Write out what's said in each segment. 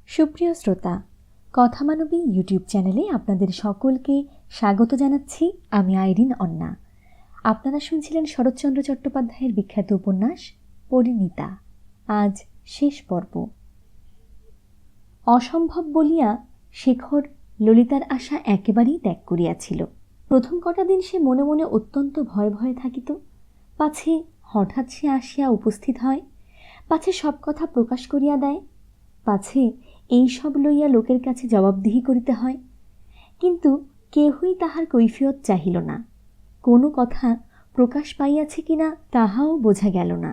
সুপ্রিয় শ্রোতা, কথা মানবী ইউটিউব চ্যানেলে আপনাদের সকলকে স্বাগত জানাচ্ছি। আমি আইরিন অন্না। আপনারা শুনছিলেন শরৎচন্দ্র চট্টোপাধ্যায়ের বিখ্যাত উপন্যাস পরিণীতা। আজ শেষ পর্ব। অসম্ভব বলিয়া শেখর ললিতার আশা একেবারেই ত্যাগ করিয়াছিল। প্রথম কটা দিন সে মনে মনে অত্যন্ত ভয়ে ভয়ে থাকিত, পাছে হঠাৎ সে আসিয়া উপস্থিত হয়, পাছে সব কথা প্রকাশ করিয়া দেয়, পাছে এই সব লইয়া লোকের কাছে জবাবদিহি করিতে হয়। কিন্তু কেহই তাহার কৈফিয়ত চাহিল না। কোনো কথা প্রকাশ পাইয়াছে কিনা তাহাও বোঝা গেল না,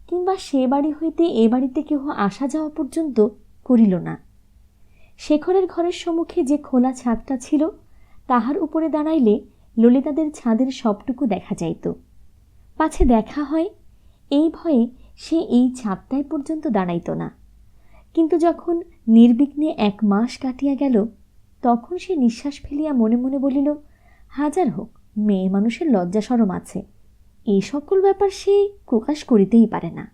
কিংবা সে বাড়ি হইতে এ বাড়িতে কেহ আসা যাওয়া পর্যন্ত করিল না। শেখরের ঘরের সম্মুখে যে খোলা ছাদটা ছিল, তাহার উপরে দাঁড়াইলে ললিতাদের ছাদের সবটুকু দেখা যাইত। পাছে দেখা হয় এই ভয়ে সে এই ছাদটায় পর্যন্ত দাঁড়াইত না। কিন্তু যখন নির্বিঘ্নে 1 মাস কাটিয়া গেল, তখন সে নিঃশ্বাস ফেলিয়া মনে মনে বলিল, হাজার হোক, মেয়ে মানুষের লজ্জা শরম আছে, এই সকল ব্যাপার সে প্রকাশ করিতেই পারে না।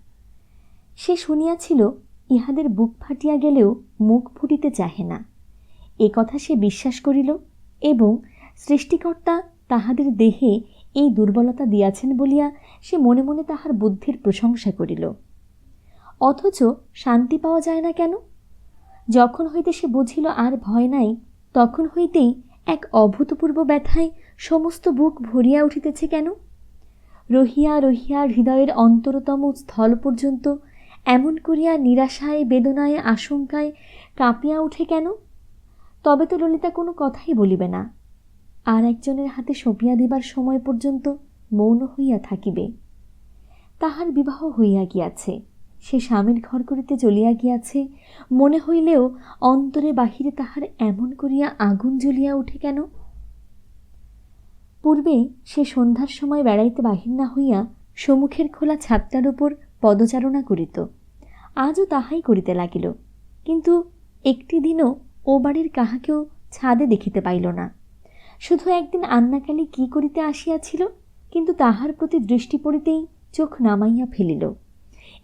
সে শুনিয়াছিল ইহাদের বুক ফাটিয়া গেলেও মুখ ফুটিতে চাহে না। এ কথা সে বিশ্বাস করিল এবং সৃষ্টিকর্তা তাহাদের দেহে এই দুর্বলতা দিয়াছেন বলিয়া সে মনে মনে তাহার বুদ্ধির প্রশংসা করিল। অথচ শান্তি পাওয়া যায় না কেন? যখন হইতে সে বুঝিল আর ভয় নাই, তখন হইতেই এক অভূতপূর্ব ব্যথায় সমস্ত বুক ভরিয়া উঠিতেছে কেন? রহিয়া রহিয়া হৃদয়ের অন্তরতম স্থল পর্যন্ত এমন করিয়া নিরাশায়, বেদনায়, আশঙ্কায় কাঁপিয়া উঠে কেন? তবে তো ললিতা কোনো কথাই বলিবে না, আর একজনের হাতে সঁপিয়া দিবার সময় পর্যন্ত মৌন হইয়া থাকিবে। তাহার বিবাহ হইয়া গিয়াছে, সে স্বামীর ঘর করিতে চলিয়া গিয়াছে, মনে হইলেও অন্তরে বাহিরে তাহার এমন করিয়া আগুন জ্বলিয়া উঠে কেন? পূর্বে সে সন্ধ্যার সময় বেড়াইতে বাহির না হইয়া সম্মুখের খোলা ছাদটার উপর পদচারণা করিত। আজও তাহাই করিতে লাগিল, কিন্তু একটি দিনও ও বাড়ির কাহাকেও ছাদে দেখিতে পাইল না। শুধু একদিন আন্নাকালী কি করিতে আসিয়াছিল, কিন্তু তাহার প্রতি দৃষ্টি পড়িতেই চোখ নামাইয়া ফেলিল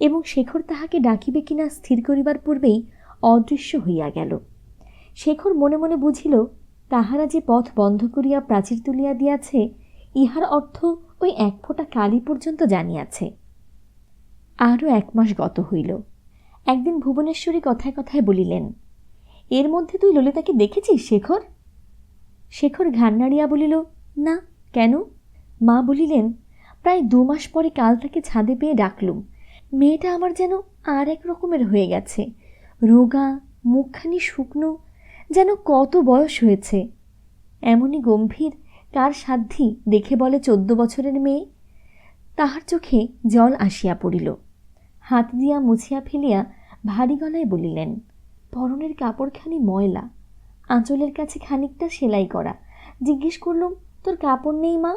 এবং শেখর তাহাকে ডাকিবে কিনা স্থির করিবার পূর্বেই অদৃশ্য হইয়া গেল। শেখর মনে মনে বুঝিল, তাহারা যে পথ বন্ধ করিয়া প্রাচীর তুলিয়া দিয়াছে, ইহার অর্থ ওই 1 ফোঁটা কালি পর্যন্ত জানিয়াছে। আরও 1 মাস গত হইল। একদিন ভুবনেশ্বরী কথায় কথায় বলিলেন, এর মধ্যে তুই ললিতাকে দেখেছিস শেখর? শেখর ঘাড় নাড়িয়া বলিল, না, কেন? মা বলিলেন, প্রায় 2 মাস পরে কাল তাকে ছাদে পেয়ে ডাকলুম। মেয়েটা আমার যেন আর এক রকমের হয়ে গেছে, রোগা, মুখখানি শুকনো, যেন কত বয়স হয়েছে। এমনই গম্ভীর, কার সাধ্যি দেখে বলে 14 বছরের মেয়ে। তাহার চোখে জল আসিয়া পড়িল। হাত দিয়া মুছিয়া ফেলিয়া ভারী গলায় বলিলেন, পরনের কাপড়খানি ময়লা, আঁচলের কাছে খানিকটা সেলাই করা। জিজ্ঞেস করলুম, তোর কাপড় নেই মা?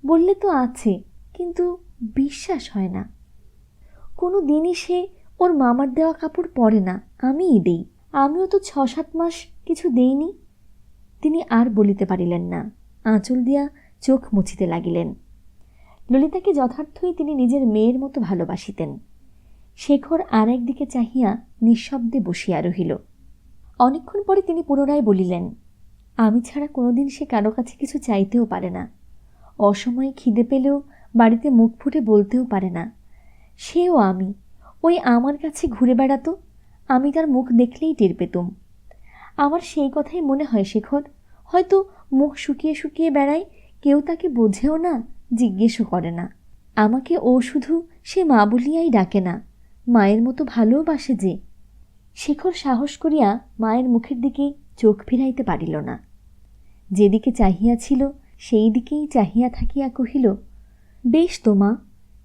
বললে তো আছে, কিন্তু বিশ্বাস হয় না। কোনো দিনই সে ওর মামার দেওয়া কাপড় পরে না, আমিই দেই। আমিও তো 6-7 মাস কিছু দেইনি। তিনি আর বলিতে পারিলেন না, আঁচল দিয়া চোখ মুছিতে লাগিলেন। ললিতাকে যথার্থই তিনি নিজের মেয়ের মতো ভালোবাসিতেন। শেখর আর একদিকে চাহিয়া নিঃশব্দে বসিয়া রহিল। অনেকক্ষণ পরে তিনি পুনরায় বলিলেন, আমি ছাড়া কোনোদিন সে কারো কাছে কিছু চাইতেও পারে না। অসময়ে খিদে পেলেও বাড়িতে মুখ ফুটে বলতেও পারে না। সেও আমি, ওই আমার কাছে ঘুরে বেড়াতো, আমি তার মুখ দেখলেই টের পেতুম। আমার সেই কথাই মনে হয় শেখর, হয়তো মুখ শুকিয়ে শুকিয়ে বেড়ায়, কেউ তাকে বোঝেও না, জিজ্ঞেসও করে না। আমাকে ও শুধু সে মা বলিয়াই ডাকে না, মায়ের মতো ভালোবাসে যে। শেখর সাহস করিয়া মায়ের মুখের দিকে চোখ ফিরাইতে পারিল না। যেদিকে চাহিয়াছিল সেই দিকেই চাহিয়া থাকিয়া কহিল, বেশ তো মা,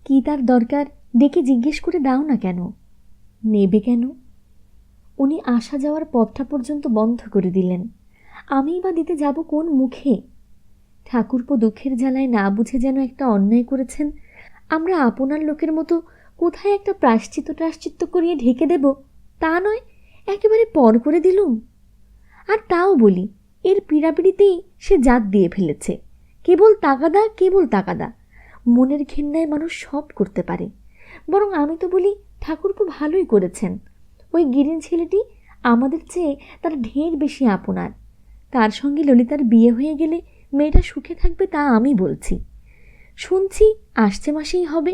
কি তার দরকার ডেকে জিজ্ঞেস করে দাও না কেন? নেবে কেন? উনি আসা যাওয়ার পথটা পর্যন্ত বন্ধ করে দিলেন, আমিই বা দিতে যাব কোন মুখে? ঠাকুরপো দুঃখের জ্বালায় না বুঝে যেন একটা অন্যায় করেছেন, আমরা আপনার লোকের মতো কোথায় একটা প্রায়শ্চিত্ত করিয়ে ঢেকে দেব, তা নয়, একেবারে পর করে দিলুম। আর তাও বলি, এর পীড়াপিড়িতেই সে জাত দিয়ে ফেলেছে। কেবল তাগাদা। মনের ঘেন্নায় মানুষ সব করতে পারে। বরং আমি তো বলি, ঠাকুরপো ভালোই করেছেন। ওই গিরিন ছেলেটি আমাদের চেয়ে তার ঢের বেশি আপনার। তার সঙ্গে ললিতার বিয়ে হয়ে গেলে মেয়েটা সুখে থাকবে, তা আমি বলছি। শুনছি আসছে মাসেই হবে।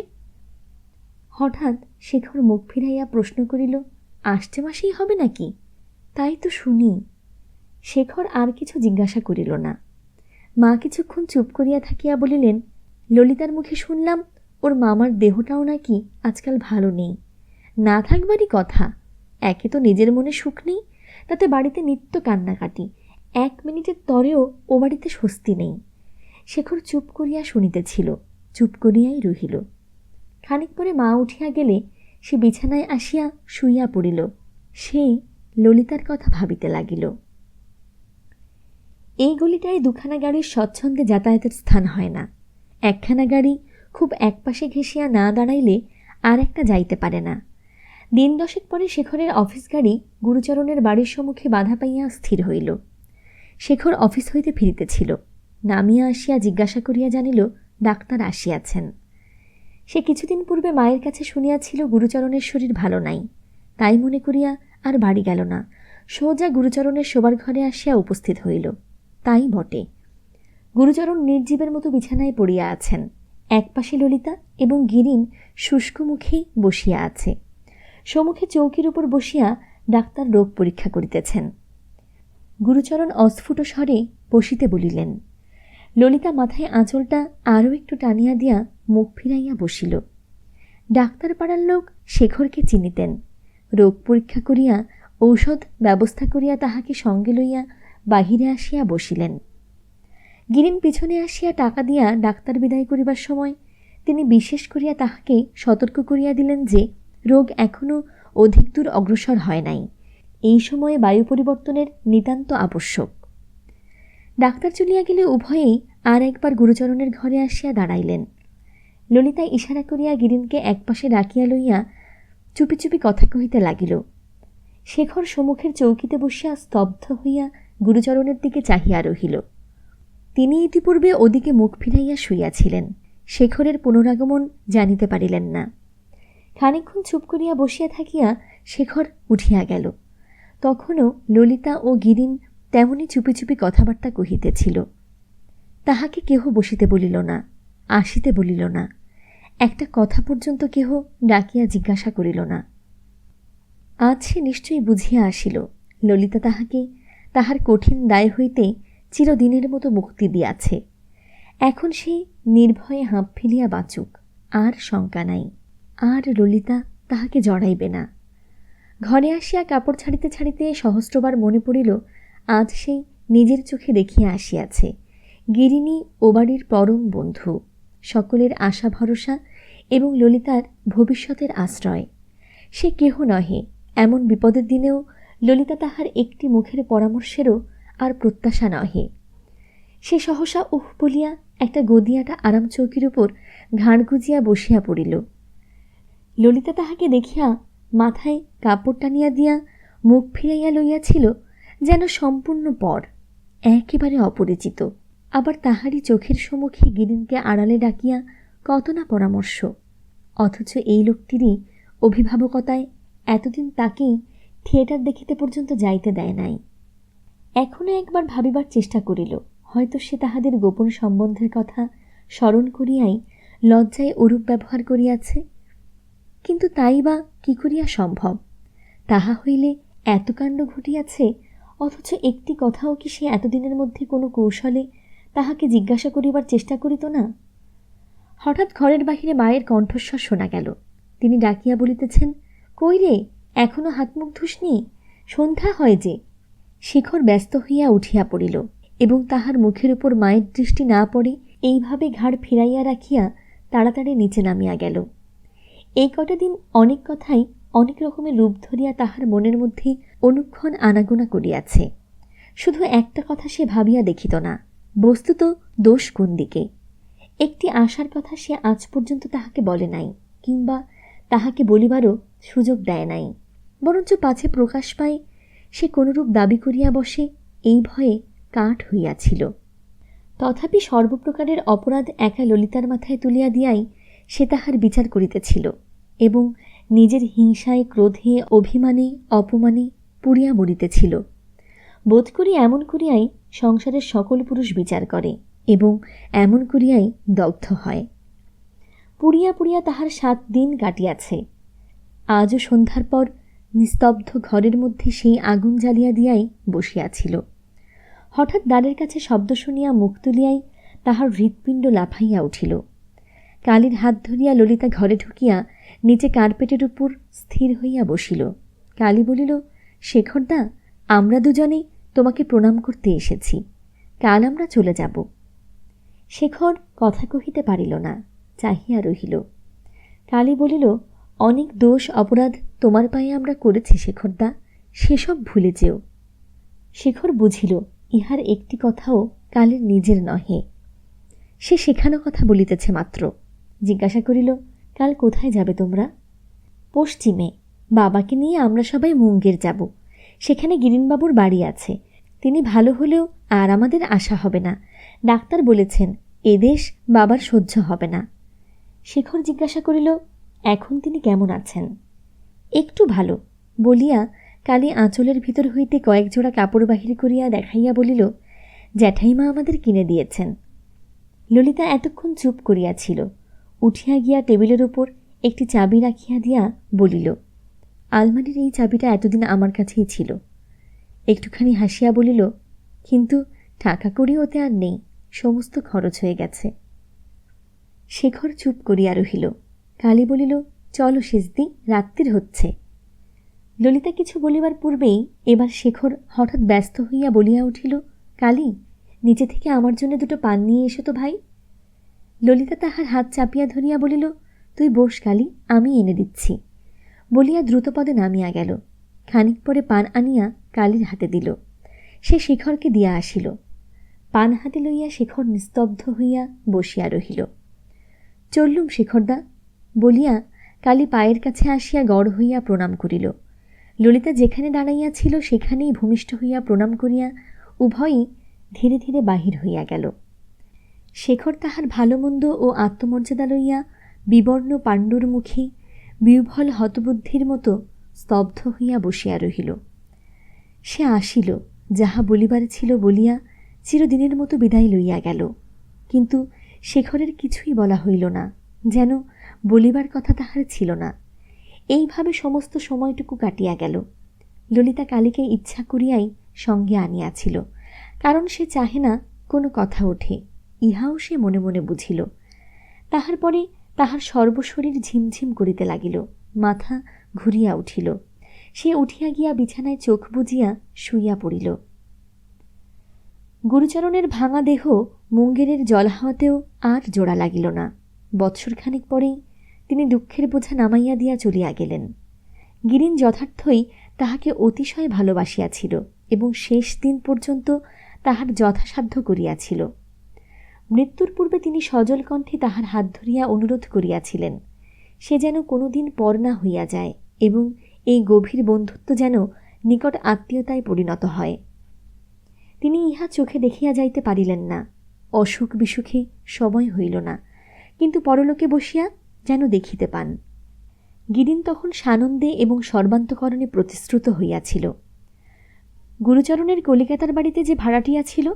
হঠাৎ শেখর মুখ ফিরাইয়া প্রশ্ন করিল, আসছে মাসেই হবে নাকি? তাই তো শুনি। শেখর আর কিছু জিজ্ঞাসা করিল না। মা কিছুক্ষণ চুপ করিয়া থাকিয়া বলিলেন, ললিতার মুখে শুনলাম ওর মামার দেহটাও নাকি আজকাল ভালো নেই। না থাকবারই কথা, একে তো নিজের মনে সুখ নেই, তাতে বাড়িতে নিত্য কান্নাকাটি, 1 মিনিটের তরেও ও বাড়িতে স্বস্তি নেই। শেখর চুপ করিয়া শুনিতেছিল, চুপ করিয়াই রহিল। খানিক পরে মা উঠিয়া গেলে সে বিছানায় আসিয়া শুইয়া পড়িল। সে ললিতার কথা ভাবিতে লাগিল। এই গলিটায় 2খানা গাড়ির স্বচ্ছন্দে যাতায়াতের স্থান হয় না। 1খানা গাড়ি খুব একপাশে ঘেঁষিয়া না দাঁড়াইলে আর একটা যাইতে পারে না। 10 দশেক পরে শেখরের অফিস গাড়ি গুরুচরণের বাড়ির সম্মুখে বাধা পাইয়া স্থির হইল। শেখর অফিস হইতে ফিরিতেছিল। নামিয়া আসিয়া জিজ্ঞাসা করিয়া জানিল ডাক্তার আসিয়াছেন। সে কিছুদিন পূর্বে মায়ের কাছে শুনিয়াছিল গুরুচরণের শরীর ভালো নাই। তাই মনে করিয়া আর বাড়ি গেল না, সোজা গুরুচরণের শোবার ঘরে আসিয়া উপস্থিত হইল। তাই বটে, গুরুচরণ নির্জীবের মতো বিছানায় পড়িয়া আছেন। একপাশে ললিতা এবং গিরিন শুষ্ক মুখেই বসিয়া আছে। সম্মুখে চৌকির উপর বসিয়া ডাক্তার রোগ পরীক্ষা করিতেছেন। গুরুচরণ অস্ফুট স্বরে বসিতে বলিলেন। ললিতা মাথায় আঁচলটা আরও একটু টানিয়া দিয়া মুখ ফিরাইয়া বসিল। ডাক্তার পাড়ার লোক শেখরকে চিনিতেন। রোগ পরীক্ষা করিয়া ঔষধ ব্যবস্থা করিয়া তাহাকে সঙ্গে লইয়া বাহিরে আসিয়া বসিলেন। গিরিন পিছনে আসিয়া টাকা দিয়া ডাক্তার বিদায় করিবার সময় তিনি বিশেষ করিয়া তাহাকে সতর্ক করিয়া দিলেন যে রোগ এখনও অধিক দূর অগ্রসর হয় নাই, এই সময়ে বায়ু পরিবর্তনের নিতান্ত আবশ্যক। ডাক্তার চলিয়া গেলে উভয়েই আর একবার গুরুচরণের ঘরে আসিয়া দাঁড়াইলেন। ললিতা ইশারা করিয়া গিরিনকে একপাশে ডাকিয়া লইয়া চুপি চুপি কথা কহিতে লাগিল। শেখর সম্মুখের চৌকিতে বসিয়া স্তব্ধ হইয়া গুরুচরণের দিকে চাহিয়া রহিল। তিনি ইতিপূর্বে ওদিকে মুখ ফিরাইয়া শুইয়াছিলেন। শেখরের পুনরাগমন জানিতে পারিলেন না। খানিকক্ষণ চুপ করিয়া বসিয়া থাকিয়া শেখর উঠিয়া গেল। তখনও ললিতা ও গিরিন তেমনি চুপি চুপি কথাবার্তা কহিতেছিল। তাহাকে কেহ বসিতে বলিল না, আসিতে বলিল না, একটা কথা পর্যন্ত কেহ ডাকিয়া জিজ্ঞাসা করিল না। আজ সে নিশ্চয়ই বুঝিয়া আসিল ললিতা তাহাকে তাহার কঠিন দায় হইতে চিরদিনের মতো মুক্তি দিয়াছে। এখন সে নির্ভয়ে হাঁপ ফেলিয়া বাঁচুক, আর শঙ্কা নাই। আর ললিতা তাহাকে জড়াইবে না। ঘরে আসিয়া কাপড় ছাড়িতে ছাড়িতে সহস্রবার মনে পড়িল আজ সে নিজের চোখে দেখিয়া আসিয়াছে গিরিনী ও বাড়ির পরম বন্ধু, সকলের আশা ভরসা এবং ললিতার ভবিষ্যতের আশ্রয়। সে কেহ নহে, এমন বিপদের দিনেও ললিতা তাহার একটি মুখের পরামর্শেরও আর প্রত্যাশা নহে। সে সহসা উহ বলিয়া একটা গদিয়াটা আরাম চৌকির উপর ঘাড় গুজিয়া বসিয়া পড়িল। ললিতা তাহাকে দেখিয়া মাথায় কাপড় টানিয়া দিয়া মুখ ফিরাইয়া লইয়াছিল, যেন সম্পূর্ণ পর, একেবারে অপরিচিত। আবার তাহারই চোখের সম্মুখে গিরিনকে আড়ালে ডাকিয়া কত না পরামর্শ, অথচ এই লোকটিরই অভিভাবকতায় এতদিন তাকেই থিয়েটার দেখিতে পর্যন্ত যাইতে দেয় নাই। এখনো একবার ভাবিবার চেষ্টা করিল, হয়তো সে তাহাদের গোপন সম্বন্ধের কথা স্মরণ করিয়াই লজ্জায় ওরূপ ব্যবহার করিয়াছে। কিন্তু তাই বা কি করিয়া সম্ভব? তাহা হইলে এত কাণ্ড ঘটিয়াছে, অথচ একটি কথাও কি সে এতদিনের মধ্যে কোনো কৌশলে তাহাকে জিজ্ঞাসা করিবার চেষ্টা করিত না? হঠাৎ ঘরের বাহিরে মায়ের কণ্ঠস্বর শোনা গেল। তিনি ডাকিয়া বলিতেছেন, কই রে, এখনো হাত মুখ ধুসনি? সন্ধ্যা হয় যে। শেখর ব্যস্ত হইয়া উঠিয়া পড়িল এবং তাহার মুখের উপর মায়ের দৃষ্টি না পড়ে এইভাবে ঘাড় ফিরাইয়া রাখিয়া তাড়াতাড়ি নিচে নামিয়া গেল। এই কটা দিন অনেক কথাই অনেক রকমের রূপ ধরিয়া তাহার মনের মধ্যে অনুক্ষণ আনাগোনা করিয়াছে। শুধু একটা কথা সে ভাবিয়া দেখিত না, বস্তুত দোষ কোন দিকে। একটি আশার কথা সে আজ পর্যন্ত তাহাকে বলে নাই, কিংবা তাহাকে বলিবারও সুযোগ দেয় নাই। বরঞ্চ পাছে প্রকাশ পায় সে কোনরূপ দাবি করিয়া বসে, এই ভয়ে কাঠ হইয়াছিল। তথাপি সর্বপ্রকারের অপরাধ একা ললিতার মাথায় তুলিয়া দিয়াই সে তাহার বিচার করিতেছিল এবং নিজের হিংসায়, ক্রোধে, অভিমানে, অপমানে পুড়িয়া মরিতেছিল। বোধ করি এমন করিয়াই সংসারের সকল পুরুষ বিচার করে এবং এমন করিয়াই দগ্ধ হয়। পুড়িয়া পুড়িয়া তাহার 7 দিন কাটিয়াছে। আজও সন্ধ্যার পর নিস্তব্ধ ঘরের মধ্যে সেই আগুন জ্বালিয়া দিয়াই বসিয়াছিল। হঠাৎ দ্বারের কাছে শব্দ শুনিয়া মুখ তুলিয়াই তাহার হৃৎপিণ্ড লাফাইয়া উঠিল। কালীর হাত ধরিয়া ললিতা ঘরে ঢুকিয়া নিচে কার্পেটের উপর স্থির হইয়া বসিল। কালী বলিল, শেখরদা, আমরা দুজনেই তোমাকে প্রণাম করতে এসেছি। কাল আমরা চলে যাব। শেখর কথা কহিতে পারিল না, চাহিয়া রহিল। কালী বলিল, অনেক দোষ অপরাধ তোমার পায়ে আমরা করেছি শেখরদা, সেসব ভুলে যেও। শেখর বুঝিল ইহার একটি কথাও কালীর নিজের নহে, সে শেখানো কথা বলিতেছে মাত্র। জিজ্ঞাসা করিল, কাল কোথায় যাবে তোমরা? পশ্চিমে। বাবাকে নিয়ে আমরা সবাই মুঙ্গের যাব। সেখানে গিরিনবাবুর বাড়ি আছে। তিনি ভালো হলেও আর আমাদের আশা হবে না। ডাক্তার বলেছেন এদেশ বাবার সহ্য হবে না। শেখর জিজ্ঞাসা করিল, এখন তিনি কেমন আছেন? একটু ভালো বলিয়া কালী আঁচলের ভিতর হইতে কয়েক জোড়া কাপড় বাহির করিয়া দেখাইয়া বলিল, জ্যাঠাইমা আমাদের কিনে দিয়েছেন। ললিতা এতক্ষণ চুপ করিয়াছিল। উঠিয়া গিয়া টেবিলের উপর একটি চাবি রাখিয়া দিয়া বলিল, আলমারির এই চাবিটা এতদিন আমার কাছেই ছিল। একটুখানি হাসিয়া বলিল, কিন্তু টাকা কড়ি ওতে আর নেই, সমস্ত খরচ হয়ে গেছে। শেখর চুপ করিয়া রহিল। কালী বলিল, চলো শেষদি, রাত্রির হচ্ছে। ললিতা কিছু বলিবার পূর্বেই এবার শেখর হঠাৎ ব্যস্ত হইয়া বলিয়া উঠিল, কালী, নিচে থেকে আমার জন্য 2টো পান নিয়ে এসো তো ভাই। ললিতা তাহার হাত চাপিয়া ধরিয়া বলিল, তুই বস কালী, আমি এনে দিচ্ছি। বলিয়া দ্রুতপদে নামিয়া গেল। খানিক পরে পান আনিয়া কালীর হাতে দিল। সে শেখরকে দিয়া আসিল। পান হাতে লইয়া শেখর নিস্তব্ধ হইয়া বসিয়া রহিল। চললুম শেখরদা বলিয়া কালী পায়ের কাছে আসিয়া গড় হইয়া প্রণাম করিল। ললিতা যেখানে দাঁড়াইয়া ছিল সেখানেই ভূমিষ্ঠ হইয়া প্রণাম করিয়া উভয়ই ধীরে ধীরে বাহির হইয়া গেল। শেখর তাহার ভালো মন্দ ও আত্মমর্যাদা লইয়া বিবর্ণ পাণ্ডুর মুখে বিহ্বল হতবুদ্ধির মতো স্তব্ধ হইয়া বসিয়া রহিল। সে আসিল, যাহা বলিবার ছিল বলিয়া চিরদিনের মতো বিদায় লইয়া গেল। কিন্তু শেখরের কিছুই বলা হইল না, যেন বলিবার কথা তাহার ছিল না। এইভাবে সমস্ত সময়টুকু কাটিয়া গেল। ললিতা কালীকে ইচ্ছা করিয়াই সঙ্গে আনিয়াছিল, কারণ সে চাহে না কোনো কথা ওঠে, ইহাও সে মনে মনে বুঝিল। তাহার পরে তাহার সর্বশরীর ঝিমঝিম করিতে লাগিল, মাথা ঘুরিয়া উঠিল। সে উঠিয়া গিয়া বিছানায় চোখ বুজিয়া শুইয়া পড়িল। গুরুচরণের ভাঙা দেহ মুঙ্গেরের জলহাওয়াতেও আর জোড়া লাগিল না। বৎসরখানেক পরেই তিনি দুঃখের বোঝা নামাইয়া দিয়া চলিয়া গেলেন। গিরিন যথার্থই তাহাকে অতিশয় ভালোবাসিয়াছিল এবং শেষ দিন পর্যন্ত তাহার যথাসাধ্য করিয়াছিল। মৃত্যুর পূর্বে তিনি সজল কণ্ঠে তাহার হাত ধরিয়া অনুরোধ করিয়াছিলেন সে যেন কোনোদিন পর না হইয়া যায় এবং এই গভীর বন্ধুত্ব যেন নিকট আত্মীয়তায় পরিণত হয়। তিনি ইহা চোখে দেখিয়া যাইতে পারিলেন না। অসুখ বিসুখে সময় হইল না, কিন্তু পরলোকে বসিয়া যেন দেখিতে পান। গিরিন তখন সানন্দে এবং সর্বান্তকরণে প্রতিশ্রুত হইয়াছিল। গুরুচরণের কলিকাতার বাড়িতে যে ভাড়াটিয়া ছিল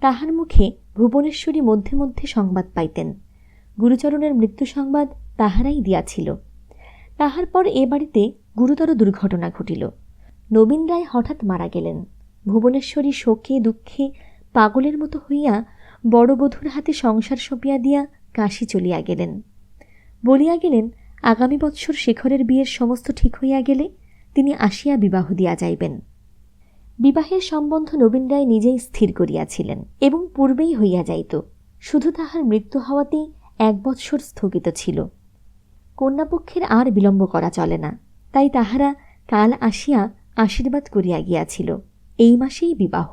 তাহার মুখে ভুবনেশ্বরী মধ্যে মধ্যে সংবাদ পাইতেন। গুরুচরণের মৃত্যু সংবাদ তাহারাই দিয়াছিল। তাহার পর এ বাড়িতে গুরুতর দুর্ঘটনা ঘটিল। নবীন রায় হঠাৎ মারা গেলেন। ভুবনেশ্বরী শোকে দুঃখে পাগলের মতো হইয়া বড় বধূর হাতে সংসার সঁপিয়া দিয়া কাশী চলিয়া গেলেন। বলিয়া গেলেন আগামী বৎসর শেখরের বিয়ের সমস্ত ঠিক হইয়া গেলে তিনি আসিয়া বিবাহ দিয়া যাইবেন। বিবাহের সম্বন্ধ নবীন রায় নিজেই স্থির করিয়াছিলেন এবং পূর্বেই হইয়া যাইত, শুধু তাহার মৃত্যু হওয়াতেই 1 বৎসর স্থগিত ছিল। কন্যাপক্ষের আর বিলম্ব করা চলে না, তাই তাহারা কাল আসিয়া আশীর্বাদ করিয়া গিয়াছিল। এই মাসেই বিবাহ।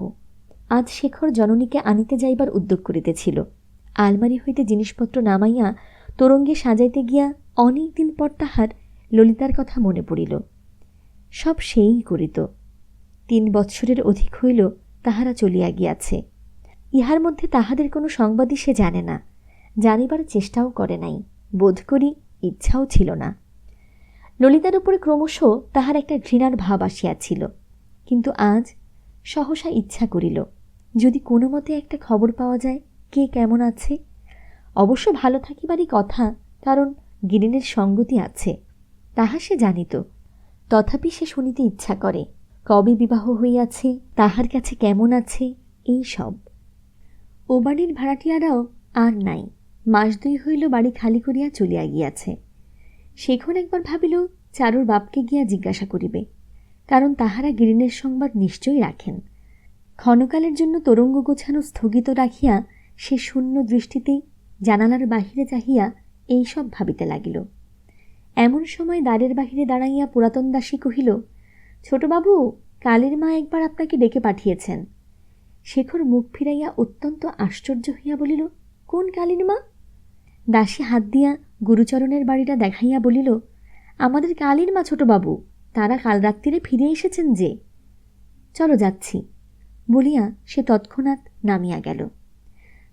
আজ শেখর জননীকে আনিতে যাইবার উদ্যোগ করিতেছিল। আলমারি হইতে জিনিসপত্র নামাইয়া তোরঙ্গে সাজাইতে গিয়া অনেক দিন পর তাহার ললিতার কথা মনে পড়িল। সব সেই করিত। 3 বৎসরের অধিক হইল তাহারা চলিয়া গিয়াছে। ইহার মধ্যে তাহাদের কোনো সংবাদই সে জানে না, জানিবার চেষ্টাও করে নাই, বোধ করি ইচ্ছাও ছিল না। ললিতার উপরে ক্রমশ তাহার একটা ঘৃণার ভাব আসিয়াছিল। কিন্তু আজ সহসা ইচ্ছা করিল, যদি কোনো মতে একটা খবর পাওয়া যায় কে কেমন আছে। অবশ্য ভালো থাকিবারই কথা, কারণ গিরিনের সঙ্গতি আছে, তাহা সে জানিত। তথাপি সে শুনিতে ইচ্ছা করে, কবে বিবাহ হইয়াছে, তাহার কাছে কেমন আছে, এই সব। ও বাড়ির ভাড়াটিয়ারাও আর নাই, মাস 2 হইল বাড়ি খালি করিয়া চলিয়া গিয়াছে। শেখর একবার ভাবিল চারুর বাপকে গিয়া জিজ্ঞাসা করিবে, কারণ তাহারা গিরিনের সংবাদ নিশ্চয়ই রাখেন। ক্ষণকালের জন্য তরঙ্গ গোছানো স্থগিত রাখিয়া সে শূন্য দৃষ্টিতেই জানালার বাহিরে চাহিয়া এই সব ভাবিতে লাগিল। এমন সময় দ্বারের বাহিরে দাঁড়াইয়া পুরাতন দাসী কহিল, ছোটবাবু, কালীর মা একবার আপনাকে ডেকে পাঠিয়েছেন। শেখর মুখ ফিরাইয়া অত্যন্ত আশ্চর্য হইয়া বলিল, কোন কালীর মা? দাসী হাত দিয়া গুরুচরণের বাড়িটা দেখাইয়া বলিল, আমাদের কালীর মা ছোটবাবু, তারা কাল রাত্রিরে ফিরে এসেছেন যে। চলো যাচ্ছি, বলিয়া সে তৎক্ষণাৎ নামিয়া গেল।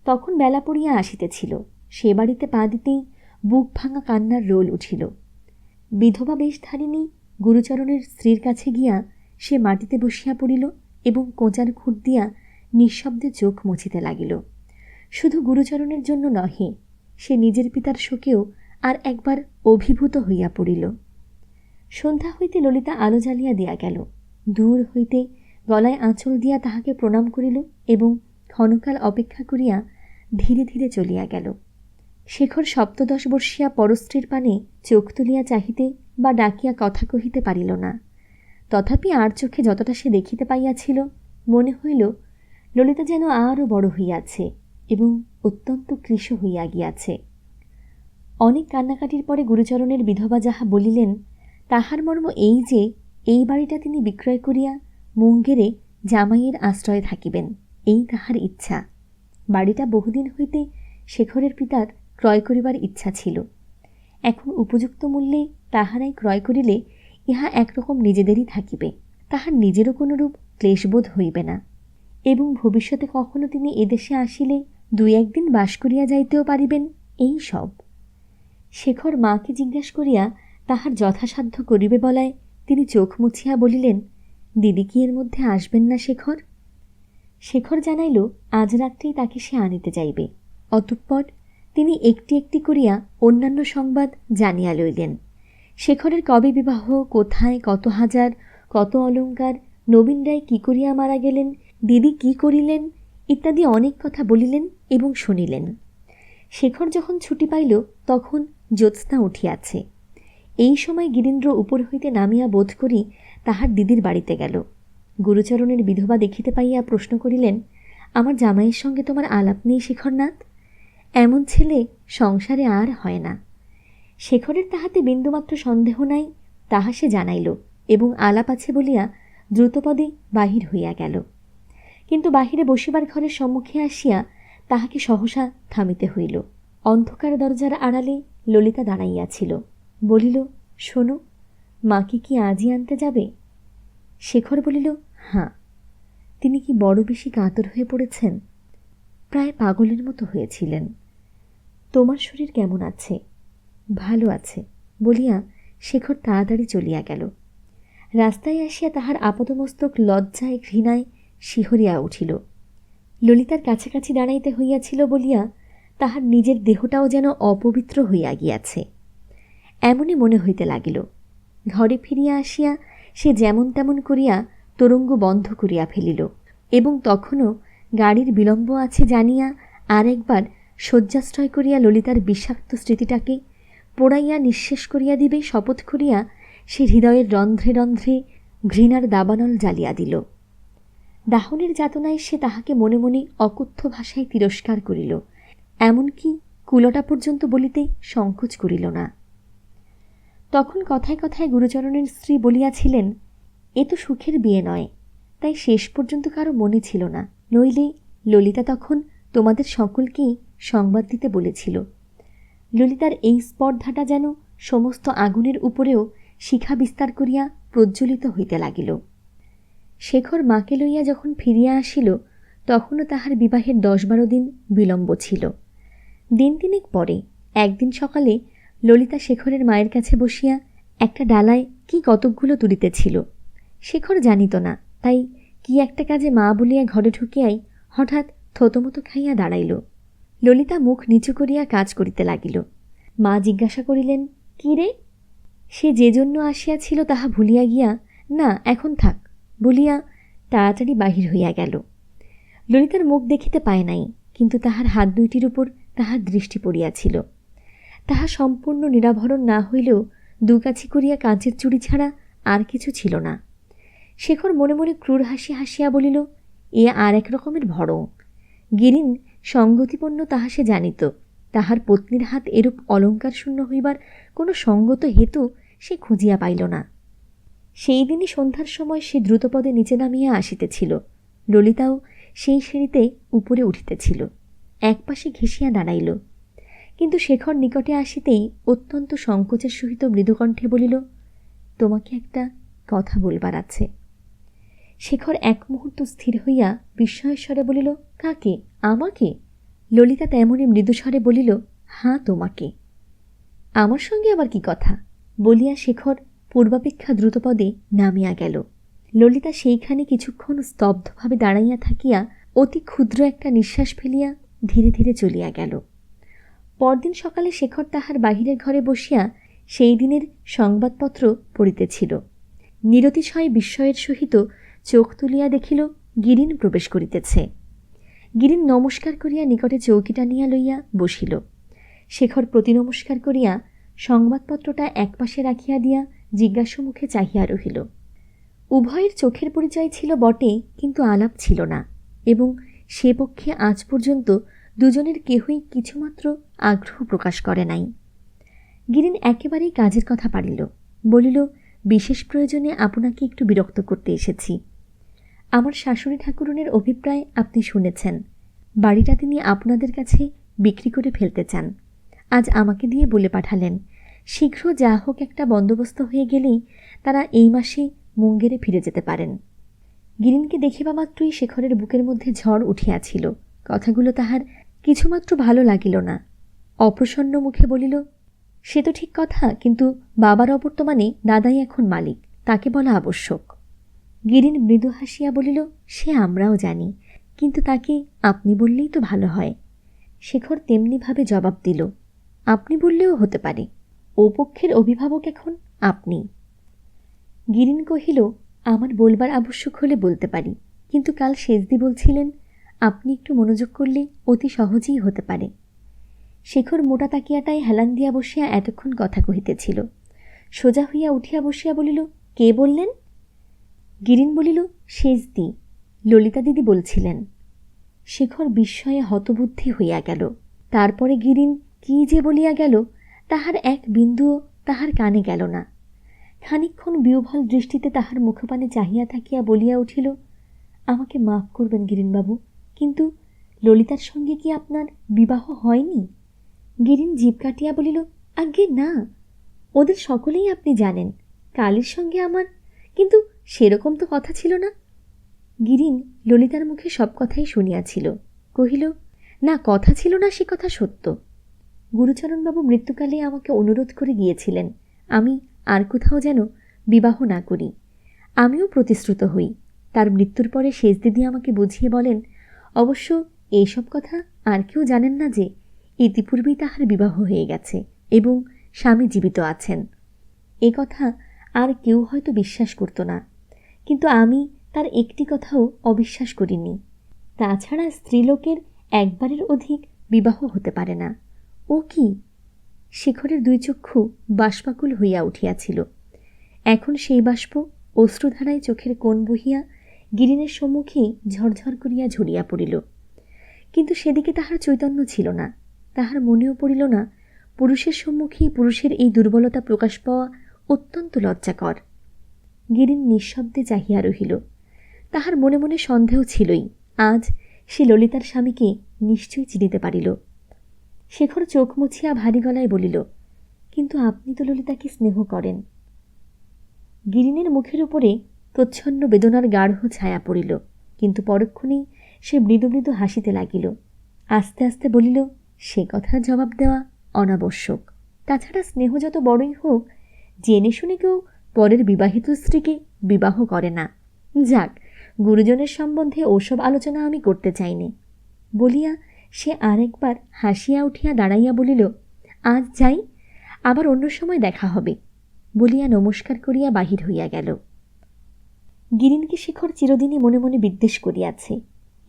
তখন বেলা পড়িয়া আসিতেছিল। সে বাড়িতে পা দিতেই বুক ভাঙা কান্নার রোল উঠিল। বিধবা বেশধারিণী গুরুচরণের স্ত্রীর কাছে গিয়া সে মাটিতে বসিয়া পড়িল এবং কোঁচার খুঁট দিয়া নিঃশব্দে চোখ মুছিতে লাগিল। শুধু গুরুচরণের জন্য নহে, সে নিজের পিতার শোকেও আর একবার অভিভূত হইয়া পড়িল। সন্ধ্যা হইতে ললিতা আলো জ্বালিয়া দিয়া গেল। দূর হইতে গলায় আঁচল দিয়া তাহাকে প্রণাম করিল এবং ক্ষণকাল অপেক্ষা করিয়া ধীরে ধীরে চলিয়া গেল। শেখর 17 বর্ষিয়া পরস্ত্রীর পানে চোখ তুলিয়া চাহিতে বা ডাকিয়া কথা কহিতে পারিল না। তথাপি আর চোখে যতটা সে দেখিতে পাইয়াছিল, মনে হইল ললিতা যেন আরও বড় হইয়াছে এবং অত্যন্ত কৃশ হইয়া গিয়াছে। অনেক কান্নাকাটির পরে গুরুচরণের বিধবা যাহা বলিলেন, তাহার মর্ম এই যে এই বাড়িটা তিনি বিক্রয় করিয়া মুঙ্গেরে জামাইয়ের আশ্রয়ে থাকিবেন, এই তাহার ইচ্ছা। বাড়িটা বহুদিন হইতে শেখরের পিতার ক্রয় করিবার ইচ্ছা ছিল। এখন উপযুক্ত মূল্যে তাহারাই ক্রয় করিলে ইহা একরকম নিজেদেরই থাকিবে, তাহার নিজেরও কোনরূপ ক্লেশবোধ হইবে না এবং ভবিষ্যতে কখনো তিনি এদেশে আসিলে 2-1 দিন বাস করিয়া যাইতেও পারিবেন, এই সব। শেখর মাকে জিজ্ঞাসা করিয়া তাহার যথাসাধ্য করিবে বলায় তিনি চোখ মুছিয়া বলিলেন, দিদি কি এর মধ্যে আসবেন না শেখর? শেখর জানাইল আজ রাত্রেই তাকে সে আনিতে যাইবে। অতঃপর তিনি একটি একটি করিয়া অন্যান্য সংবাদ জানিয়া লইলেন। শেখরের কবে বিবাহ, কোথায়, কত হাজার, কত অলঙ্কার, নবীন রায় কী করিয়া মারা গেলেন, দিদি কি করিলেন ইত্যাদি অনেক কথা বলিলেন এবং শুনিলেন। শেখর যখন ছুটি পাইল তখন জ্যোৎস্না উঠিয়াছে। এই সময় গিরীন্দ্র উপর হইতে নামিয়া বোধ করি তাহার দিদির বাড়িতে গেল। গুরুচরণের বিধবা দেখিতে পাইয়া প্রশ্ন করিলেন, আমার জামাইয়ের সঙ্গে তোমার আলাপ নেই শেখরনাথ? এমন ছেলে সংসারে আর হয় না। শেখরের তাহাতে বিন্দুমাত্র সন্দেহ নাই, তাহা সে জানাইল এবং আলাপ আছে বলিয়া দ্রুতপদে বাহির হইয়া গেল। কিন্তু বাহিরে বসিবার ঘরের সম্মুখে আসিয়া তাহাকে সহসা থামিতে হইল। অন্ধকার দরজার আড়ালে ললিতা দাঁড়াইয়াছিল। বলিল, শোনো, মাকে কি আজই আনতে যাবে? শেখর বলিল, হাঁ। তিনি কি বড় বেশি কাতর হয়ে পড়েছেন? প্রায় পাগলের মতো হয়েছিলেন। তোমার শরীর কেমন আছে? ভালো আছে বলিয়া শেখর তাড়াতাড়ি চলিয়া গেল। রাস্তায় আসিয়া তাহার আপাদমস্তক লজ্জায় ঘৃণায় শিহরিয়া উঠিল। ললিতার কাছাকাছি দাঁড়াইতে হইয়াছিল বলিয়া তাহার নিজের দেহটাও যেন অপবিত্র হইয়া গিয়াছে এমনই মনে হইতে লাগিল। ঘরে ফিরিয়া আসিয়া সে যেমন তেমন করিয়া তরঙ্গ বন্ধ করিয়া ফেলিল এবং তখনও গাড়ির বিলম্ব আছে জানিয়া আর একবার শয্যাশ্রয় করিয়া ললিতার বিষাক্ত স্মৃতিটাকে পোড়াইয়া নিঃশেষ করিয়া দিবে শপথ করিয়া সে হৃদয়ের রন্ধ্রে রন্ধ্রে ঘৃণার দাবানল জ্বালিয়া দিল। দাহনের যাতনায় সে তাহাকে মনে মনে অকথ্য ভাষায় তিরস্কার করিল, এমনকি কুলটা পর্যন্ত বলিতে সংকোচ করিল না। তখন কথায় কথায় গুরুচরণের স্ত্রী বলিয়াছিলেন, এ তো সুখের বিয়ে নয়, তাই শেষ পর্যন্ত কারো মনে ছিল না, নইলে ললিতা তখন তোমাদের সকলকেই সংবাদ দিতে বলেছিল। ললিতার এই স্পর্ধাটা যেন সমস্ত আগুনের উপরেও শিখা বিস্তার করিয়া প্রজ্বলিত হইতে লাগিল। শেখর মাকে লইয়া যখন ফিরিয়া আসিল তখনও তাহার বিবাহের 10-12 দিন বিলম্ব ছিল। দিন তিনেক পরে একদিন সকালে ললিতা শেখরের মায়ের কাছে বসিয়া একটা ডালায় কি কতকগুলো তুলিতেছিল। শেখর জানিত না তাই কি একটা কাজে মা বলিয়া ঘরে ঢুকিয়াই হঠাৎ থতমতো খাইয়া দাঁড়াইল। ললিতা মুখ নিচু করিয়া কাজ করিতে লাগিল। মা জিজ্ঞাসা করিলেন, কি রে? সে যে জন্য আসিয়াছিল তাহা ভুলিয়া গিয়া না এখন থাক বলিয়া তাড়াতাড়ি বাহির হইয়া গেল। ললিতার মুখ দেখিতে পায় নাই, কিন্তু তাহার হাত দুইটির উপর তাহার দৃষ্টি পড়িয়াছিল। তাহা সম্পূর্ণ নিরাভরণ না হইলেও দুকাছি করিয়া কাঁচের চুড়ি ছাড়া আর কিছু ছিল না। শেখর মনে মনে ক্রূর হাসি হাসিয়া বলিল, এ আর এক রকমের ভড়ং। গিরিন সঙ্গতিপন্ন তাহা সে জানিত। তাহার পত্নীর হাত এরূপ অলঙ্কার শূন্য হইবার কোনো সঙ্গত হেতু সে খুঁজিয়া পাইল না। সেই দিনই সন্ধ্যার সময় সে দ্রুতপদে নিচে নামিয়া আসিতেছিল। ললিতাও সেই সিঁড়িতে উপরে উঠিতেছিল। একপাশে ঘেঁষিয়া দাঁড়াইল, কিন্তু শেখর নিকটে আসিতেই অত্যন্ত সংকোচের সহিত মৃদুকণ্ঠে বলিল, তোমাকে একটা কথা বলবার আছে। শেখর এক মুহূর্ত স্থির হইয়া বিস্ময়ের বলিল, কাকে? আমাকে? ললিতা তেমনি মৃদুস্বরে বলিল, হাঁ তোমাকে। আমার সঙ্গে আবার কি কথা? বলিয়া শেখর পূর্বাপেক্ষা দ্রুতপদে নামিয়া গেল। ললিতা সেইখানে কিছুক্ষণ স্তব্ধভাবে দাঁড়াইয়া থাকিয়া অতি ক্ষুদ্র একটা নিঃশ্বাস ফেলিয়া ধীরে ধীরে চলিয়া গেল। পরদিন সকালে শেখর তাহার বাহিরের ঘরে বসিয়া সেই দিনের সংবাদপত্র পড়িতেছিল। নিরতিশয় বিস্ময়ের সহিত চোখ তুলিয়া দেখিল গিরিন প্রবেশ করিতেছে। গিরিন নমস্কার করিয়া নিকটে চৌকি টানিয়া লইয়া বসিল। শেখর প্রতি নমস্কার করিয়া সংবাদপত্রটা একপাশে রাখিয়া দিয়া জিজ্ঞাসু মুখে চাহিয়া রহিল। উভয়ের চোখের পরিচয় ছিল বটে, কিন্তু আলাপ ছিল না, এবং সে পক্ষে আজ পর্যন্ত দুজনের কেহই কিছুমাত্র আগ্রহ প্রকাশ করে নাই। গিরিন একেবারেই কাজের কথা পারিল। বলিল, বিশেষ প্রয়োজনে আপনাকে একটু বিরক্ত করতে এসেছি। আমার শাশুড়ি ঠাকুরনের অভিপ্রায় আপনি শুনেছেন। বাড়িটা তিনি আপনাদের কাছে বিক্রি করে ফেলতে চান। আজ আমাকে দিয়ে বলে পাঠালেন, শীঘ্র যা হোক একটা বন্দোবস্ত হয়ে গেলেই তারা এই মাসে মুঙ্গেরে ফিরে যেতে পারেন। গিরিনকে দেখিবা মাত্রই শেখরের বুকের মধ্যে ঝড় উঠিয়াছিল। কথাগুলো তাহার কিছুমাত্র ভালো লাগিল না। অপ্রসন্ন মুখে বলিল, সে তো ঠিক কথা, কিন্তু বাবার অবর্তমানে দাদাই এখন মালিক, তাকে বলা আবশ্যক। গিরিন মৃদু হাসিয়া বলিল, সে আমরাও জানি, কিন্তু তাকে আপনি বললেই তো ভালো হয়। শেখর তেমনিভাবে জবাব দিল, আপনি বললেও হতে পারে, ও পক্ষের অভিভাবক এখন আপনি। গিরিন কহিল, আমার বলবার আবশ্যক হলে বলতে পারি, কিন্তু কাল শেষদি বলছিলেন আপনি একটু মনোযোগ করলে অতি সহজেই হতে পারে। শেখর মোটা তাকিয়াটায় হেলান দিয়া বসিয়া এতক্ষণ কথা কহিতেছিল। সোজা হইয়া উঠিয়া বসিয়া বলিল, কে বললেন? গিরিন বলিল, শেষদি, ললিতা দিদি বলছিলেন। শেখর বিস্ময়ে হতবুদ্ধি হইয়া গেল। তারপরে গিরিন কি যে বলিয়া গেল তাহার এক বিন্দুও তাহার কানে গেল না। খানিকক্ষণ বিহ্বল দৃষ্টিতে তাহার মুখপানে চাহিয়া থাকিয়া বলিয়া উঠিল, আমাকে মাফ করবেন গিরিনবাবু, কিন্তু ললিতার সঙ্গে কি আপনার বিবাহ হয়নি? গিরিন জিভ কাটিয়া বলিল, আজ্ঞে না, ওদের সকলেই আপনি জানেন কালীর সঙ্গে আমার, কিন্তু সেরকম তো কথা ছিল না। গিরিন ললিতার মুখে সব কথাই শুনিয়াছিল। কহিল, না কথা ছিল না সে কথা সত্য। গুরুচরণবাবু মৃত্যুকালে আমাকে অনুরোধ করে গিয়েছিলেন আমি আর কোথাও যেন বিবাহ না করি। আমিও প্রতিশ্রুত হই। তার মৃত্যুর পরে শেষদিদি আমাকে বুঝিয়ে বলেন, অবশ্য এইসব কথা আর কেউ জানেন না যে ইতিপূর্বেই তাহার বিবাহ হয়ে গেছে এবং স্বামী জীবিত আছেন। এ কথা আর কেউ হয়তো বিশ্বাস করত না, কিন্তু আমি তার একটি কথাও অবিশ্বাস করিনি। তাছাড়া স্ত্রীলোকের একবারের অধিক বিবাহ হতে পারে না। ও কি? শেখরের দুই চক্ষু বাষ্পাকুল হইয়া উঠিয়াছিল। এখন সেই বাষ্প অশ্রুধারায় চোখের কোণ বহিয়া গিরিনের সম্মুখে ঝরঝর করিয়া ঝরিয়া পড়িল। কিন্তু সেদিকে তাহার চৈতন্য ছিল না। তাহার মনেও পড়িল না পুরুষের সম্মুখেই পুরুষের এই দুর্বলতা প্রকাশ পাওয়া অত্যন্ত লজ্জাকর। গিরিন নিঃশব্দে চাহিয়া রহিল। তাহার মনে মনে সন্দেহ ছিলই, আজ সে ললিতার স্বামীকে নিশ্চয়ই চিনিতে পারিল। শেখর চোখ মুছিয়া ভারী গলায় বলিল, কিন্তু আপনি তো ললিতাকে স্নেহ করেন। গিরিনের মুখের উপরে প্রচ্ছন্ন বেদনার গাঢ় ছায়া পড়িল, কিন্তু পরক্ষণেই সে মৃদু মৃদু হাসিতে লাগিল। আস্তে আস্তে বলিল, সে কথার জবাব দেওয়া অনাবশ্যক। তাছাড়া স্নেহ যত বড়ই হোক, জেনে শুনে কেউ পরের বিবাহিত স্ত্রীকে বিবাহ করে না। যাক, গুরুজনের সম্বন্ধে ওসব আলোচনা আমি করতে চাইনি বলিয়া সে আরেকবার হাসিয়া উঠিয়া দাঁড়াইয়া বলিল, আজ যাই, আবার অন্য সময় দেখা হবে বলিয়া নমস্কার করিয়া বাহির হইয়া গেল। গিরিনকে শেখর চিরদিনই মনে মনে বিদ্বেষ করিয়াছে।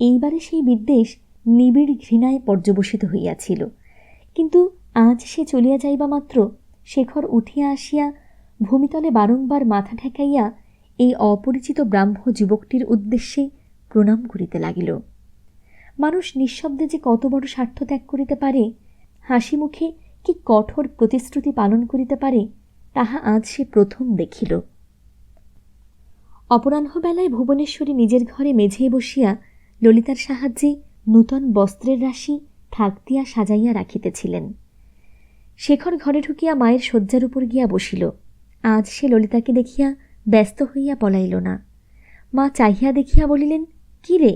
এইবারে সেই বিদ্বেষ নিবিড় ঘৃণায় পর্যবসিত হইয়াছিল। কিন্তু আজ সে চলিয়া যাইবা মাত্র শেখর উঠিয়া আসিয়া ভূমিতলে বারংবার মাথা ঠেকাইয়া এই অপরিচিত ব্রাহ্ম যুবকটির উদ্দেশ্যে প্রণাম করিতে লাগিল। মানুষ নিঃশব্দে যে কত বড় স্বার্থ ত্যাগ করিতে পারে, হাসি মুখে কি কঠোর প্রতিশ্রুতি পালন করিতে পারে, তাহা আজ সে প্রথম দেখিল। অপরাহ্নবেলায় ভুবনেশ্বরী নিজের ঘরে মেঝেয় বসিয়া ললিতার সাহায্যে নূতন বস্ত্রের রাশি থাক দিয়া সাজাইয়া রাখিতেছিলেন। শেখর ঘরে ঢুকিয়া মায়ের শয্যার উপর গিয়া বসিল। আজ সে ললিতাকে দেখিয়া ব্যস্ত হইয়া পলাইল না। মা চাহিয়া দেখিয়া বলিলেন, কি রে?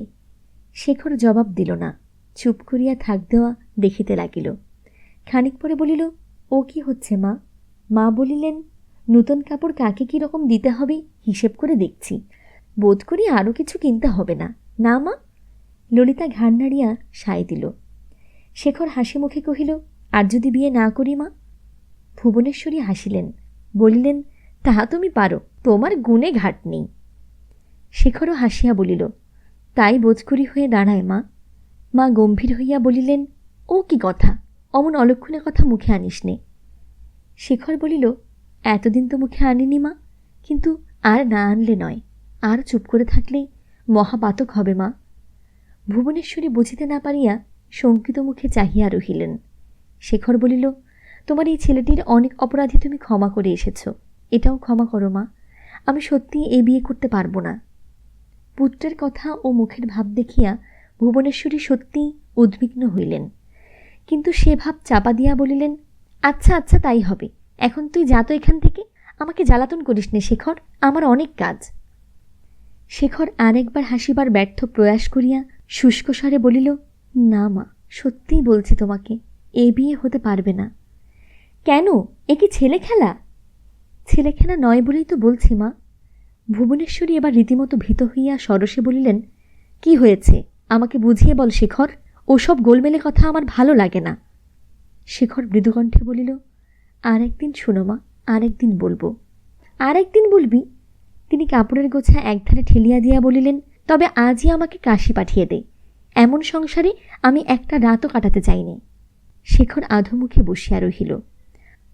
শেখর জবাব দিল না, চুপ করিয়া থাক দেওয়া দেখিতে লাগিল। খানিক পরে বলিল, ও কি হচ্ছে মা? মা বলিলেন, নূতন কাপড় কাকে কী রকম দিতে হবে হিসেব করে দেখছি, বোধ করি আরও কিছু কিনতে হবে না, না মা? ললিতা ঘাড় নাড়িয়া সায় দিল। শেখর হাসি মুখে কহিল, আর যদি বিয়ে না করি মা? ভুবনেশ্বরী হাসিলেন, বলিলেন, তাহা তুমি পারো, তোমার গুণে ঘাট নেই। শেখরও হাসিয়া বলিল, তাই বোধ করি হয়ে দাঁড়ায় মা। মা গম্ভীর হইয়া বলিলেন, ও কি কথা, অমন অলক্ষণে কথা মুখে আনিস নে। শেখর বলিল, এতদিন তো মুখে আনিনি মা, কিন্তু আর না আনলে নয়, আর চুপ করে থাকলেই মহাপাতক হবে মা। ভুবনেশ্বরী বুঝিতে না পারিয়া শঙ্কিত মুখে চাহিয়া রহিলেন। শেখর বলিল, তোমার এই ছেলেটির অনেক অপরাধী তুমি ক্ষমা করে এসেছ, এটাও ক্ষমা করো মা, আমি সত্যিই এই বিয়ে করতে পারবো না। পুত্রের কথা ও মুখের ভাব দেখিয়া ভুবনেশ্বরী সত্যিই উদ্বিগ্ন হইলেন, কিন্তু সে ভাব চাপা দিয়া বলিলেন, আচ্ছা আচ্ছা তাই হবে, এখন তুই যা তো এখান থেকে, আমাকে জ্বালাতন করিস নে শেখর, আমার অনেক কাজ। শেখর আরেকবার হাসিবার ব্যর্থ প্রয়াস করিয়া শুষ্ক স্বরে বলিল, না মা, সত্যিই বলছি তোমাকে, এ বিয়ে হতে পারবে না। কেন, এ কি ছেলে খেলা? ছেলে খেলা নয় বলেই তো বলছি মা। ভুবনেশ্বরী এবার রীতিমতো ভীত হইয়া সরসে বলিলেন, কি হয়েছে আমাকে বুঝিয়ে বল শেখর, ওসব গোলমেলে কথা আমার ভালো লাগে না। শেখর মৃদুকণ্ঠে বলিল, আর একদিন শোনো মা, আর একদিন বলবো। আর একদিন বলবি? তিনি কাপড়ের গোছা একধারে ঠেলিয়া দিয়া বলিলেন, তবে আজই আমাকে কাশি পাঠিয়ে দে, এমন সংসারে আমি একটা রাতও কাটাতে চাইনি। শেখর আধুমুখে বসিয়া রহিল।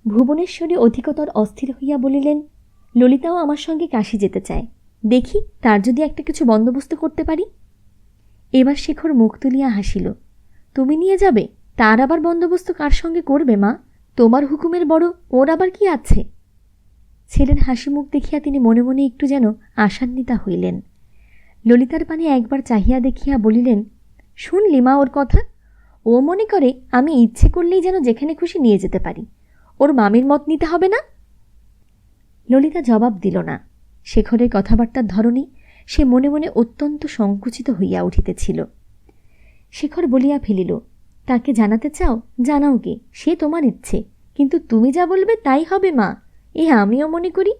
ভুবনেশ্বরী অধিকতর অস্থির হইয়া বলিলেন, ললিতাও আমার সঙ্গে কাশি যেতে চায়, দেখি তার যদি একটা কিছু বন্দোবস্ত করতে পারি। এবার শেখর মুখ তুলিয়া হাসিল, তুমি নিয়ে যাবে? তার আবার বন্দোবস্ত কার সঙ্গে করবে মা? তোমার হুকুমের বড় ওর আবার কি আছে? ছেলের হাসি মুখ দেখিয়া তিনি মনে মনে একটু যেন আশান্বিতা হইলেন। ললিতার পানে একবার চাহিয়া দেখিয়া বলিলেন, শুনলি মা ওর কথা? ও মনে করে আমি ইচ্ছে করলেই যেন যেখানে খুশি নিয়ে যেতে পারি, ওর মামির মত নিতে হবে না। ললিতা জবাব দিল না। শেখরের কথাবার্তার ধরনে সে মনে মনে অত্যন্ত সংকুচিত হইয়া উঠিতেছিল। শেখর বলিয়া ফেলিল, তাকে জানাতে চাও, জানাও গে, সে তোমার ইচ্ছে, কিন্তু তুমি যা বলবে তাই হবে মা, এ আমিও মনে করি,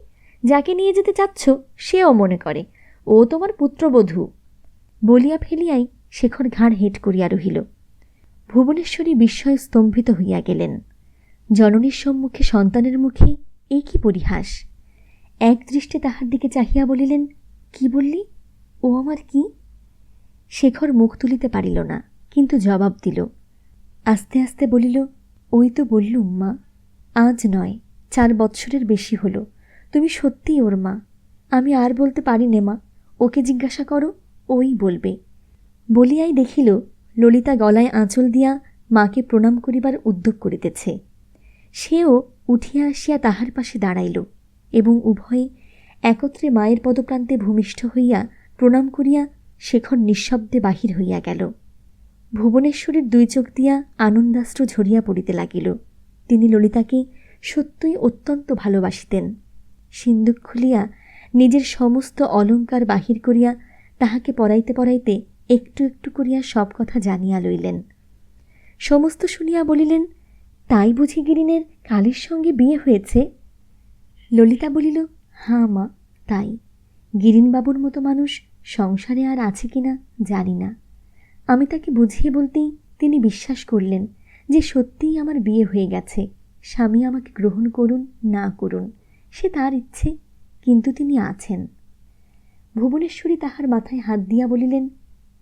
যাকে নিয়ে যেতে চাচ্ছ সেও মনে করে, ও তোমার পুত্রবধূ। বলিয়া ফেলিয়াই শেখর ঘাড় হেঁট করিয়া রহিল। ভুবনেশ্বরী বিস্ময়ে স্তম্ভিত হইয়া গেলেন। জননীর সম্মুখে সন্তানের মুখে এই কি পরিহাস! এক দৃষ্টে তাহার দিকে চাহিয়া বলিলেন, কি বললি? ও আমার কি? শেখর মুখ তুলিতে পারিল না, কিন্তু জবাব দিল। আস্তে আস্তে বলিল, ওই তো বললুম মা, আজ নয় 4 বৎসরের বেশি হলো, তুমি সত্যিই ওর মা। আমি আর বলতে পারি নে মা, ওকে জিজ্ঞাসা করো, ওই বলবে। বলিয়াই দেখিল ললিতা গলায় আঁচল দিয়া মাকে প্রণাম করিবার উদ্যোগ করিতেছে। সেও উঠিয়া আসিয়া তাহার পাশে দাঁড়াইল এবং উভয়ে একত্রে মায়ের পদপ্রান্তে ভূমিষ্ঠ হইয়া প্রণাম করিয়া শেখর নিঃশব্দে বাহির হইয়া গেল। ভুবনেশ্বরীর 2 চোখ দিয়া আনন্দাশ্রু ঝরিয়া পড়িতে লাগিল। তিনি ললিতাকে সত্যই অত্যন্ত ভালোবাসিতেন। সিন্দুক খুলিয়া নিজের সমস্ত অলঙ্কার বাহির করিয়া তাহাকে পরাইতে পরাইতে একটু একটু করিয়া সব কথা জানিয়া লইলেন। সমস্ত শুনিয়া বলিলেন, তাই বুঝি গিরিনের কালীর সঙ্গে বিয়ে হয়েছে? ললিতা বলিল, হাঁ মা, তাই। গিরিনবাবুর মতো মানুষ সংসারে আর আছে কিনা জানি না। আমি তাকে বুঝিয়ে বলতেই তিনি বিশ্বাস করলেন যে সত্যিই আমার বিয়ে হয়ে গেছে। স্বামী আমাকে গ্রহণ করুন না করুন সে তার ইচ্ছে, কিন্তু তিনি আছেন। ভুবনেশ্বরী তাহার মাথায় হাত দিয়া বলিলেন,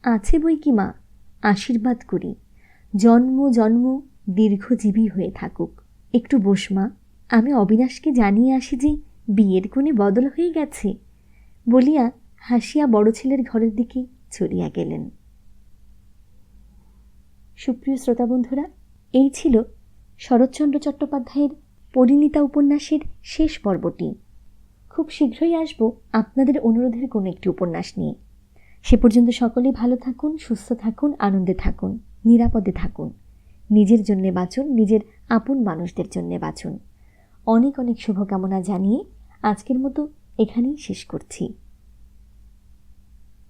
আছে বই কি মা, আশীর্বাদ করি, জন্ম জন্ম দীর্ঘজীবী হয়ে থাকুক। একটু বস মা, আমি অবিনাশকে জানিয়ে আসি যে বিয়ের কোণে বদল হয়ে গেছে, বলিয়া হাসিয়া বড় ছেলের ঘরের দিকে চলিয়া গেলেন। সুপ্রিয় শ্রোতা বন্ধুরা, এই ছিল শরৎচন্দ্র চট্টোপাধ্যায়ের পরিণীতা উপন্যাসের শেষ পর্বটি। খুব শীঘ্রই আসব আপনাদের অনুরোধের কোনো একটি উপন্যাস নিয়ে। সে পর্যন্ত সকলেই ভালো থাকুন, সুস্থ থাকুন, আনন্দে থাকুন, নিরাপদে থাকুন। নিজের জন্যে বাঁচুন, নিজের আপন মানুষদের জন্যে বাঁচুন। অনেক অনেক শুভকামনা জানিয়ে আজকের মতো এখানেই শেষ করছি।